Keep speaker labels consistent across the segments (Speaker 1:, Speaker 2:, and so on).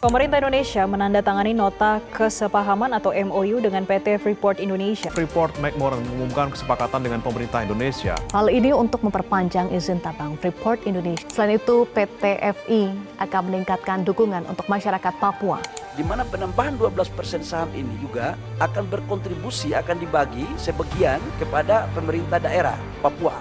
Speaker 1: Pemerintah Indonesia menandatangani nota kesepahaman atau MOU dengan PT Freeport Indonesia.
Speaker 2: Freeport-McMoRan mengumumkan kesepakatan dengan pemerintah Indonesia.
Speaker 3: Hal ini untuk memperpanjang izin tambang Freeport Indonesia. Selain itu, PT FI akan meningkatkan dukungan untuk masyarakat Papua.
Speaker 4: Di mana penambahan 12% saham ini juga akan berkontribusi, akan dibagi sebagian kepada pemerintah daerah Papua.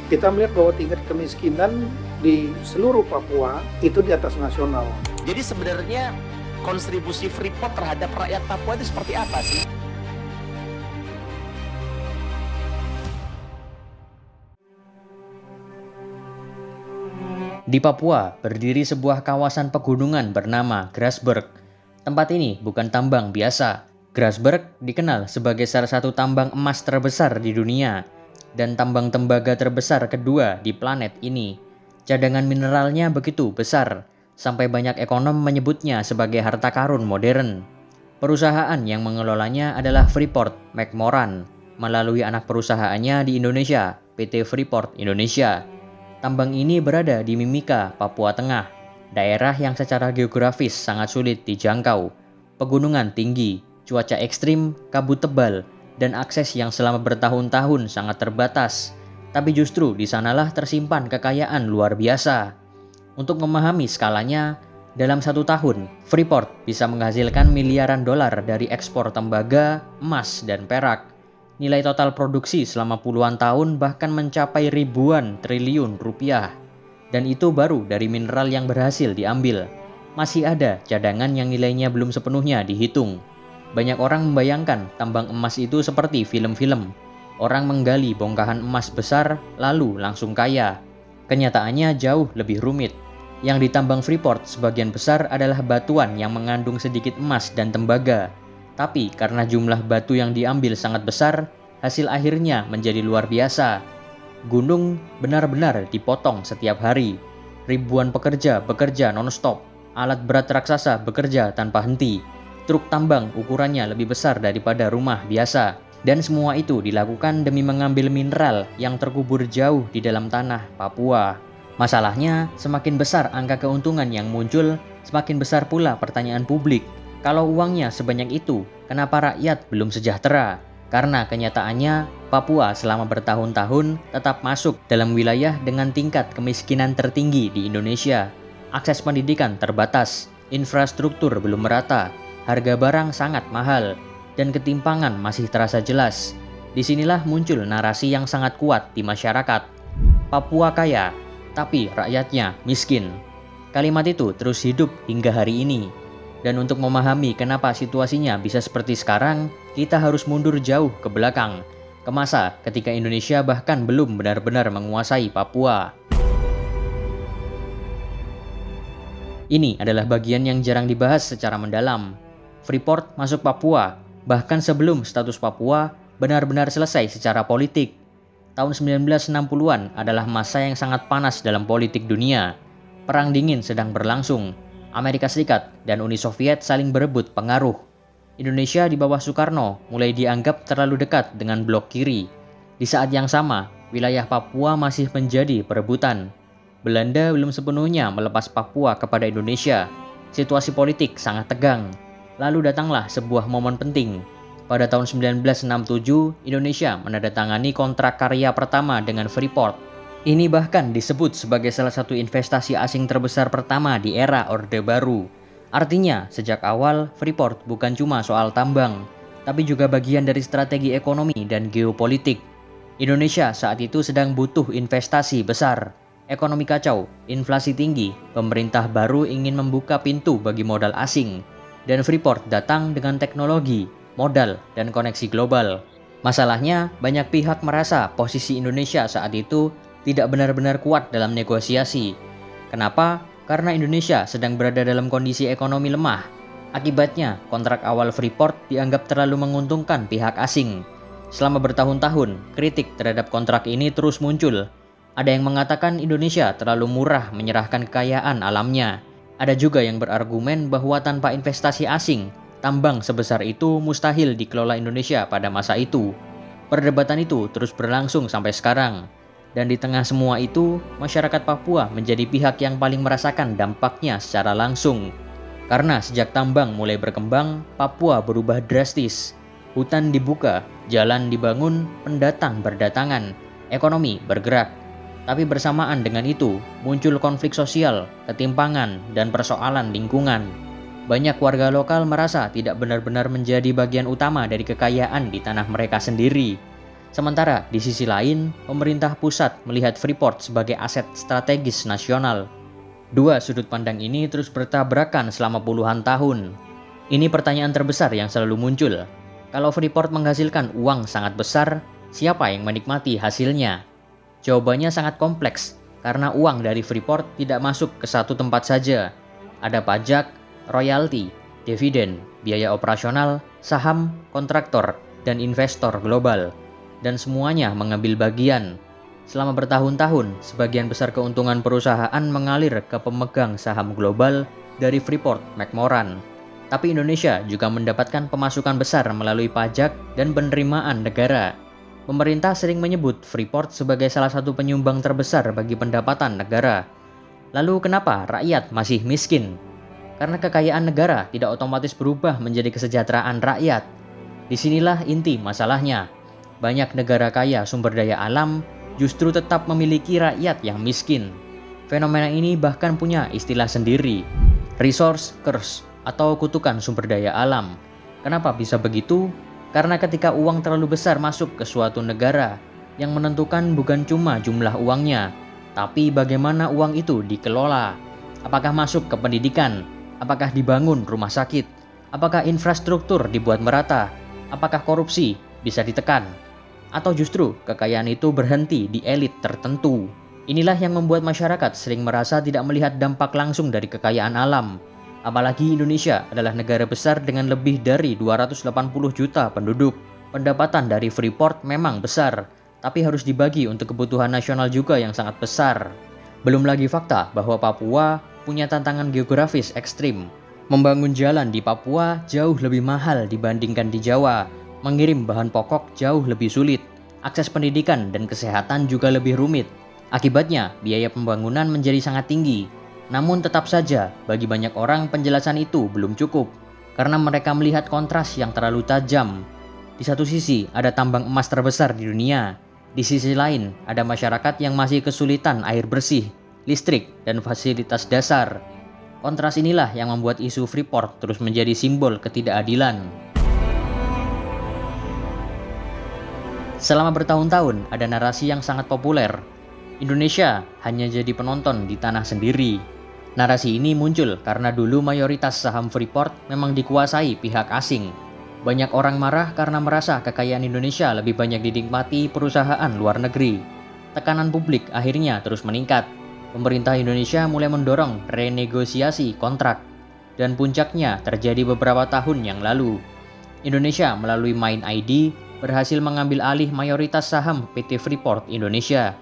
Speaker 5: Kita melihat bahwa tingkat kemiskinan di seluruh Papua itu di atas nasional.
Speaker 6: Jadi sebenarnya kontribusi Freeport terhadap rakyat Papua itu seperti apa sih?
Speaker 7: Di Papua berdiri sebuah kawasan pegunungan bernama Grasberg. Tempat ini bukan tambang biasa. Grasberg dikenal sebagai salah satu tambang emas terbesar di dunia dan tambang tembaga terbesar kedua di planet ini. Cadangan mineralnya begitu besar, sampai banyak ekonom menyebutnya sebagai harta karun modern. Perusahaan yang mengelolanya adalah Freeport-McMoRan, melalui anak perusahaannya di Indonesia, PT Freeport Indonesia. Tambang ini berada di Mimika, Papua Tengah, daerah yang secara geografis sangat sulit dijangkau. Pegunungan tinggi, cuaca ekstrim, kabut tebal, dan akses yang selama bertahun-tahun sangat terbatas. Tapi justru di sanalah tersimpan kekayaan luar biasa. Untuk memahami skalanya, dalam 1 tahun, Freeport bisa menghasilkan miliaran dolar dari ekspor tembaga, emas, dan perak. Nilai total produksi selama puluhan tahun bahkan mencapai ribuan triliun rupiah. Dan itu baru dari mineral yang berhasil diambil. Masih ada cadangan yang nilainya belum sepenuhnya dihitung. Banyak orang membayangkan tambang emas itu seperti film-film. Orang menggali bongkahan emas besar lalu langsung kaya. Kenyataannya jauh lebih rumit. Yang ditambang Freeport sebagian besar adalah batuan yang mengandung sedikit emas dan tembaga. Tapi karena jumlah batu yang diambil sangat besar, hasil akhirnya menjadi luar biasa. Gunung benar-benar dipotong setiap hari. Ribuan pekerja bekerja non-stop. Alat berat raksasa bekerja tanpa henti. Truk tambang ukurannya lebih besar daripada rumah biasa. Dan semua itu dilakukan demi mengambil mineral yang terkubur jauh di dalam tanah Papua. Masalahnya, semakin besar angka keuntungan yang muncul, semakin besar pula pertanyaan publik. Kalau uangnya sebanyak itu, kenapa rakyat belum sejahtera? Karena kenyataannya, Papua selama bertahun-tahun tetap masuk dalam wilayah dengan tingkat kemiskinan tertinggi di Indonesia. Akses pendidikan terbatas, infrastruktur belum merata, harga barang sangat mahal, dan ketimpangan masih terasa jelas. Disinilah muncul narasi yang sangat kuat di masyarakat. Papua kaya, tapi rakyatnya miskin. Kalimat itu terus hidup hingga hari ini. Dan untuk memahami kenapa situasinya bisa seperti sekarang, kita harus mundur jauh ke belakang, ke masa ketika Indonesia bahkan belum benar-benar menguasai Papua. Ini adalah bagian yang jarang dibahas secara mendalam. Freeport masuk Papua bahkan sebelum status Papua benar-benar selesai secara politik. Tahun 1960-an adalah masa yang sangat panas dalam politik dunia. Perang dingin sedang berlangsung. Amerika Serikat dan Uni Soviet saling berebut pengaruh. Indonesia di bawah Soekarno mulai dianggap terlalu dekat dengan blok kiri. Di saat yang sama, wilayah Papua masih menjadi perebutan. Belanda belum sepenuhnya melepas Papua kepada Indonesia. Situasi politik sangat tegang. Lalu datanglah sebuah momen penting. Pada tahun 1967, Indonesia menandatangani kontrak karya pertama dengan Freeport. Ini bahkan disebut sebagai salah satu investasi asing terbesar pertama di era Orde Baru. Artinya, sejak awal Freeport bukan cuma soal tambang, tapi juga bagian dari strategi ekonomi dan geopolitik. Indonesia saat itu sedang butuh investasi besar. Ekonomi kacau, inflasi tinggi, pemerintah baru ingin membuka pintu bagi modal asing. Dan Freeport datang dengan teknologi, modal, dan koneksi global. Masalahnya, banyak pihak merasa posisi Indonesia saat itu tidak benar-benar kuat dalam negosiasi. Kenapa? Karena Indonesia sedang berada dalam kondisi ekonomi lemah. Akibatnya, kontrak awal Freeport dianggap terlalu menguntungkan pihak asing. Selama bertahun-tahun, kritik terhadap kontrak ini terus muncul. Ada yang mengatakan Indonesia terlalu murah menyerahkan kekayaan alamnya. Ada juga yang berargumen bahwa tanpa investasi asing, tambang sebesar itu mustahil dikelola Indonesia pada masa itu. Perdebatan itu terus berlangsung sampai sekarang. Dan di tengah semua itu, masyarakat Papua menjadi pihak yang paling merasakan dampaknya secara langsung. Karena sejak tambang mulai berkembang, Papua berubah drastis. Hutan dibuka, jalan dibangun, pendatang berdatangan, ekonomi bergerak. Tapi bersamaan dengan itu, muncul konflik sosial, ketimpangan, dan persoalan lingkungan. Banyak warga lokal merasa tidak benar-benar menjadi bagian utama dari kekayaan di tanah mereka sendiri. Sementara di sisi lain, pemerintah pusat melihat Freeport sebagai aset strategis nasional. Dua sudut pandang ini terus bertabrakan selama puluhan tahun. Ini pertanyaan terbesar yang selalu muncul. Kalau Freeport menghasilkan uang sangat besar, siapa yang menikmati hasilnya? Jawabannya sangat kompleks, karena uang dari Freeport tidak masuk ke satu tempat saja. Ada pajak, royalti, dividen, biaya operasional, saham, kontraktor, dan investor global. Dan semuanya mengambil bagian. Selama bertahun-tahun, sebagian besar keuntungan perusahaan mengalir ke pemegang saham global dari Freeport-McMoran. Tapi Indonesia juga mendapatkan pemasukan besar melalui pajak dan penerimaan negara. Pemerintah sering menyebut Freeport sebagai salah satu penyumbang terbesar bagi pendapatan negara. Lalu kenapa rakyat masih miskin? Karena kekayaan negara tidak otomatis berubah menjadi kesejahteraan rakyat. Disinilah inti masalahnya. Banyak negara kaya sumber daya alam justru tetap memiliki rakyat yang miskin. Fenomena ini bahkan punya istilah sendiri, resource curse atau kutukan sumber daya alam. Kenapa bisa begitu? Karena ketika uang terlalu besar masuk ke suatu negara, yang menentukan bukan cuma jumlah uangnya, tapi bagaimana uang itu dikelola. Apakah masuk ke pendidikan? Apakah dibangun rumah sakit? Apakah infrastruktur dibuat merata? Apakah korupsi bisa ditekan? Atau justru kekayaan itu berhenti di elit tertentu? Inilah yang membuat masyarakat sering merasa tidak melihat dampak langsung dari kekayaan alam. Apalagi Indonesia adalah negara besar dengan lebih dari 280 juta penduduk. Pendapatan dari Freeport memang besar, tapi harus dibagi untuk kebutuhan nasional juga yang sangat besar. Belum lagi fakta bahwa Papua punya tantangan geografis ekstrim. Membangun jalan di Papua jauh lebih mahal dibandingkan di Jawa. Mengirim bahan pokok jauh lebih sulit. Akses pendidikan dan kesehatan juga lebih rumit. Akibatnya, biaya pembangunan menjadi sangat tinggi. Namun tetap saja, bagi banyak orang penjelasan itu belum cukup. Karena mereka melihat kontras yang terlalu tajam. Di satu sisi, ada tambang emas terbesar di dunia. Di sisi lain, ada masyarakat yang masih kesulitan air bersih, listrik, dan fasilitas dasar. Kontras inilah yang membuat isu Freeport terus menjadi simbol ketidakadilan. Selama bertahun-tahun, ada narasi yang sangat populer. Indonesia hanya jadi penonton di tanah sendiri. Narasi ini muncul karena dulu mayoritas saham Freeport memang dikuasai pihak asing. Banyak orang marah karena merasa kekayaan Indonesia lebih banyak dinikmati perusahaan luar negeri. Tekanan publik akhirnya terus meningkat. Pemerintah Indonesia mulai mendorong renegosiasi kontrak. Dan puncaknya terjadi beberapa tahun yang lalu. Indonesia melalui Main ID berhasil mengambil alih mayoritas saham PT Freeport Indonesia.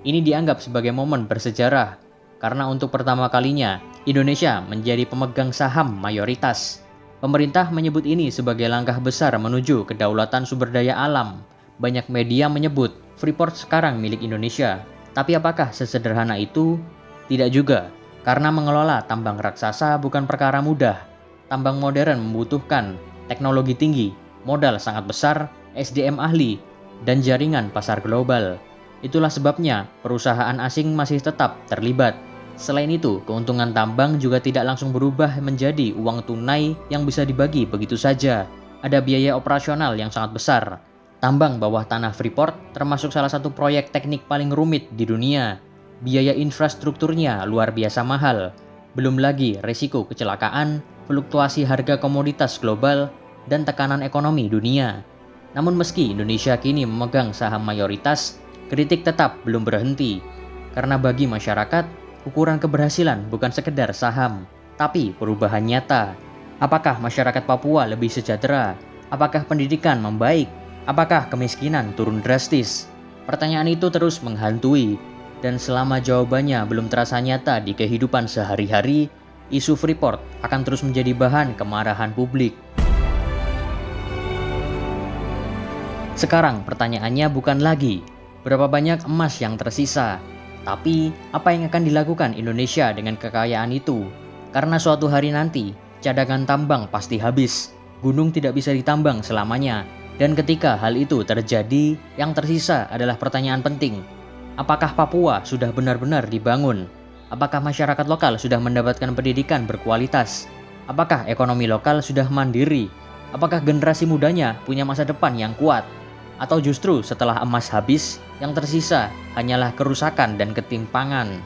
Speaker 7: Ini dianggap sebagai momen bersejarah, karena untuk pertama kalinya Indonesia menjadi pemegang saham mayoritas. Pemerintah menyebut ini sebagai langkah besar menuju kedaulatan sumber daya alam. Banyak media menyebut Freeport sekarang milik Indonesia. Tapi apakah sesederhana itu? Tidak juga, karena mengelola tambang raksasa bukan perkara mudah. Tambang modern membutuhkan teknologi tinggi, modal sangat besar, SDM ahli, dan jaringan pasar global. Itulah sebabnya perusahaan asing masih tetap terlibat. Selain itu, keuntungan tambang juga tidak langsung berubah menjadi uang tunai yang bisa dibagi begitu saja. Ada biaya operasional yang sangat besar. Tambang bawah tanah Freeport termasuk salah satu proyek teknik paling rumit di dunia. Biaya infrastrukturnya luar biasa mahal. Belum lagi risiko kecelakaan, fluktuasi harga komoditas global, dan tekanan ekonomi dunia. Namun meski Indonesia kini memegang saham mayoritas, kritik tetap belum berhenti. Karena bagi masyarakat, ukuran keberhasilan bukan sekedar saham, tapi perubahan nyata. Apakah masyarakat Papua lebih sejahtera? Apakah pendidikan membaik? Apakah kemiskinan turun drastis? Pertanyaan itu terus menghantui. Dan selama jawabannya belum terasa nyata di kehidupan sehari-hari, isu Freeport akan terus menjadi bahan kemarahan publik. Sekarang pertanyaannya bukan lagi berapa banyak emas yang tersisa, tapi apa yang akan dilakukan Indonesia dengan kekayaan itu? Karena suatu hari nanti cadangan tambang pasti habis, gunung tidak bisa ditambang selamanya. Dan ketika hal itu terjadi, yang tersisa adalah pertanyaan penting. Apakah Papua sudah benar-benar dibangun? Apakah masyarakat lokal sudah mendapatkan pendidikan berkualitas? Apakah ekonomi lokal sudah mandiri? Apakah generasi mudanya punya masa depan yang kuat? Atau justru setelah emas habis, yang tersisa hanyalah kerusakan dan ketimpangan?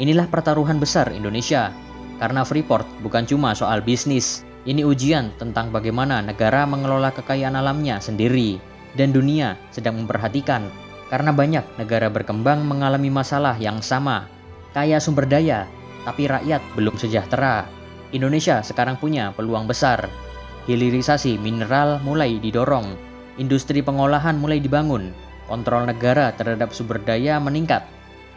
Speaker 7: Inilah pertaruhan besar Indonesia. Karena Freeport bukan cuma soal bisnis. Ini ujian tentang bagaimana negara mengelola kekayaan alamnya sendiri. Dan dunia sedang memperhatikan. Karena banyak negara berkembang mengalami masalah yang sama. Kaya sumber daya, tapi rakyat belum sejahtera. Indonesia sekarang punya peluang besar. Hilirisasi mineral mulai didorong. Industri pengolahan mulai dibangun. Kontrol negara terhadap sumber daya meningkat.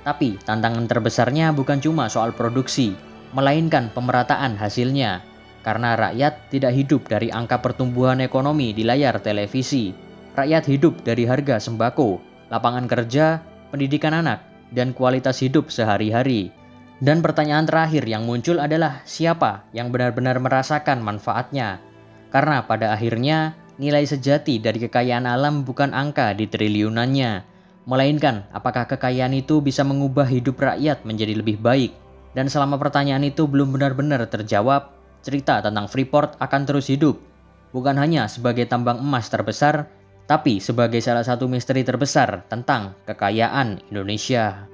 Speaker 7: Tapi tantangan terbesarnya bukan cuma soal produksi, melainkan pemerataan hasilnya. Karena rakyat tidak hidup dari angka pertumbuhan ekonomi di layar televisi. Rakyat hidup dari harga sembako, lapangan kerja, pendidikan anak, dan kualitas hidup sehari-hari. Dan pertanyaan terakhir yang muncul adalah siapa yang benar-benar merasakan manfaatnya? Karena pada akhirnya nilai sejati dari kekayaan alam bukan angka di triliunannya, melainkan apakah kekayaan itu bisa mengubah hidup rakyat menjadi lebih baik. Dan selama pertanyaan itu belum benar-benar terjawab, cerita tentang Freeport akan terus hidup. Bukan hanya sebagai tambang emas terbesar, tapi sebagai salah satu misteri terbesar tentang kekayaan Indonesia.